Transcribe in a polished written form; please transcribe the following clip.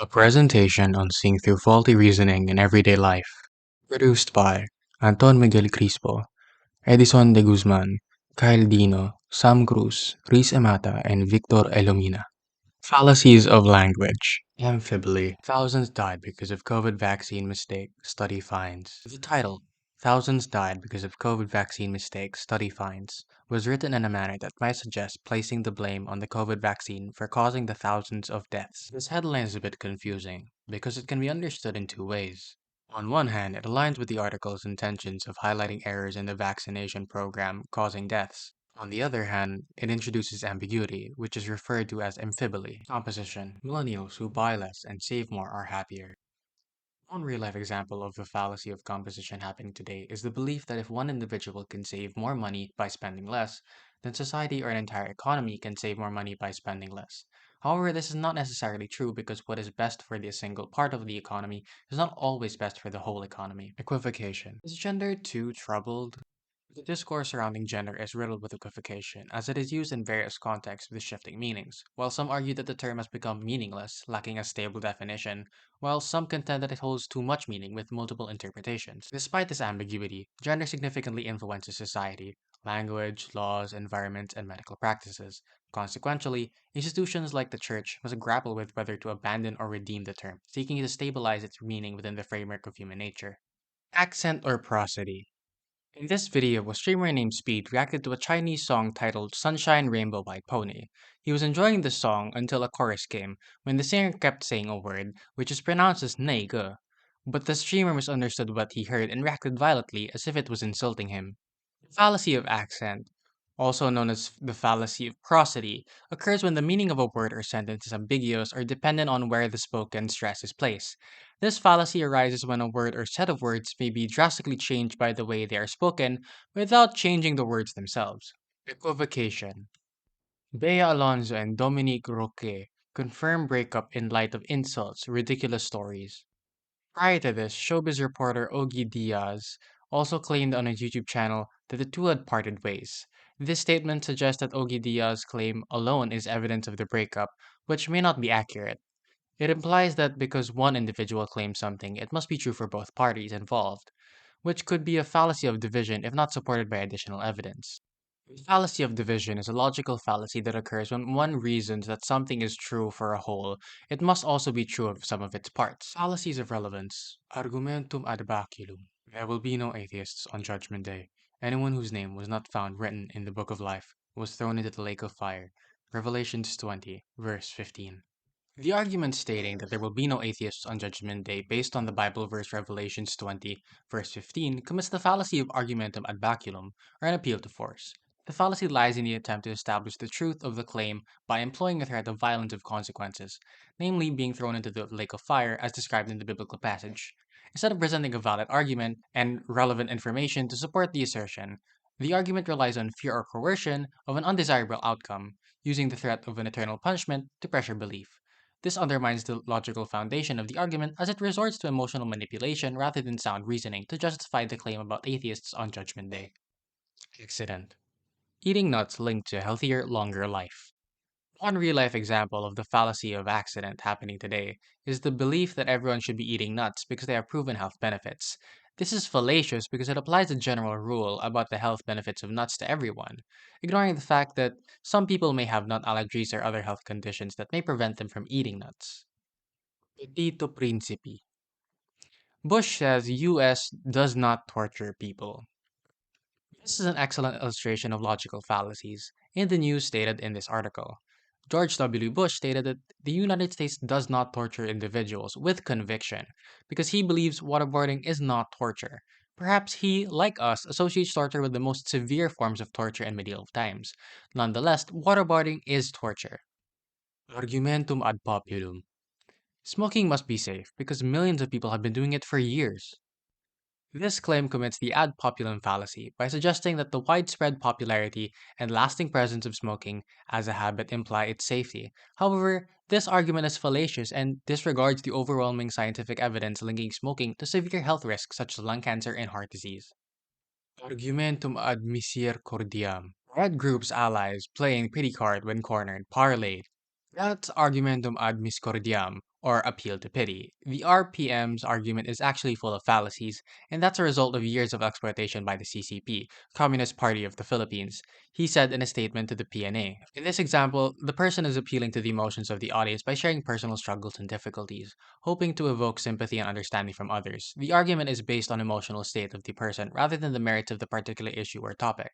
A presentation on seeing through faulty reasoning in everyday life. Produced by Anton Miguel Crispo, Edison de Guzman, Kyle Dino, Sam Cruz, Chris Emata, and Victor Elomina. Fallacies of language. Amphibly. Thousands died because of COVID vaccine mistake, study finds. The title, Thousands Died Because of COVID Vaccine Mistake, Study Finds, was written in a manner that might suggest placing the blame on the COVID vaccine for causing the thousands of deaths. This headline is a bit confusing because it can be understood in two ways. On one hand, it aligns with the article's intentions of highlighting errors in the vaccination program causing deaths. On the other hand, it introduces ambiguity, which is referred to as amphibly. Composition. Millennials who buy less and save more are happier. One real-life example of the fallacy of composition happening today is the belief that if one individual can save more money by spending less, then society or an entire economy can save more money by spending less. However, this is not necessarily true because what is best for the single part of the economy is not always best for the whole economy. Equivocation. Is gender too troubled? The discourse surrounding gender is riddled with equivocation, as it is used in various contexts with shifting meanings. While some argue that the term has become meaningless, lacking a stable definition, while some contend that it holds too much meaning with multiple interpretations. Despite this ambiguity, gender significantly influences society, language, laws, environment, and medical practices. Consequently, institutions like the church must grapple with whether to abandon or redeem the term, seeking to stabilize its meaning within the framework of human nature. Accent or prosody. In this video, a streamer named Speed reacted to a Chinese song titled Sunshine Rainbow White Pony. He was enjoying the song until a chorus came, when the singer kept saying a word, which is pronounced as 那个, but the streamer misunderstood what he heard and reacted violently as if it was insulting him. The fallacy of accent, also known as the fallacy of prosody, occurs when the meaning of a word or sentence is ambiguous or dependent on where the spoken stress is placed. This fallacy arises when a word or set of words may be drastically changed by the way they are spoken without changing the words themselves. Equivocation. Bea Alonzo and Dominique Roque confirm breakup in light of insults, ridiculous stories. Prior to this, showbiz reporter Ogie Diaz also claimed on his YouTube channel that the two had parted ways. This statement suggests that Ogie Diaz's claim alone is evidence of the breakup, which may not be accurate. It implies that because one individual claims something, it must be true for both parties involved, which could be a fallacy of division if not supported by additional evidence. The fallacy of division is a logical fallacy that occurs when one reasons that something is true for a whole, it must also be true of some of its parts. Fallacies of relevance. Argumentum ad baculum. There will be no atheists on Judgment Day. Anyone whose name was not found written in the Book of Life was thrown into the lake of fire. Revelations 20, verse 15. The argument stating that there will be no atheists on Judgment Day based on the Bible verse Revelations 20, verse 15, commits the fallacy of argumentum ad baculum, or an appeal to force. The fallacy lies in the attempt to establish the truth of the claim by employing a threat of violence of consequences, namely being thrown into the lake of fire as described in the biblical passage. Instead of presenting a valid argument and relevant information to support the assertion, the argument relies on fear or coercion of an undesirable outcome, using the threat of an eternal punishment to pressure belief. This undermines the logical foundation of the argument as it resorts to emotional manipulation rather than sound reasoning to justify the claim about atheists on Judgment Day. Accident. Eating nuts linked to a healthier, longer life. One real life example of the fallacy of accident happening today is the belief that everyone should be eating nuts because they have proven health benefits. This is fallacious because it applies a general rule about the health benefits of nuts to everyone, ignoring the fact that some people may have nut allergies or other health conditions that may prevent them from eating nuts. Petito Principi. Bush says US does not torture people. This is an excellent illustration of logical fallacies in the news stated in this article. George W. Bush stated that the United States does not torture individuals with conviction because he believes waterboarding is not torture. Perhaps he, like us, associates torture with the most severe forms of torture in medieval times. Nonetheless, waterboarding is torture. Argumentum ad populum. Smoking must be safe because millions of people have been doing it for years. This claim commits the ad populum fallacy by suggesting that the widespread popularity and lasting presence of smoking as a habit imply its safety. However, this argument is fallacious and disregards the overwhelming scientific evidence linking smoking to severe health risks such as lung cancer and heart disease. Argumentum ad misericordiam. Red group's allies playing pity card when cornered, parlayed. That's argumentum ad misericordiam, or appeal to pity. The RPM's argument is actually full of fallacies, and that's a result of years of exploitation by the CCP, Communist Party of the Philippines, he said in a statement to the PNA. In this example, the person is appealing to the emotions of the audience by sharing personal struggles and difficulties, hoping to evoke sympathy and understanding from others. The argument is based on emotional state of the person rather than the merits of the particular issue or topic.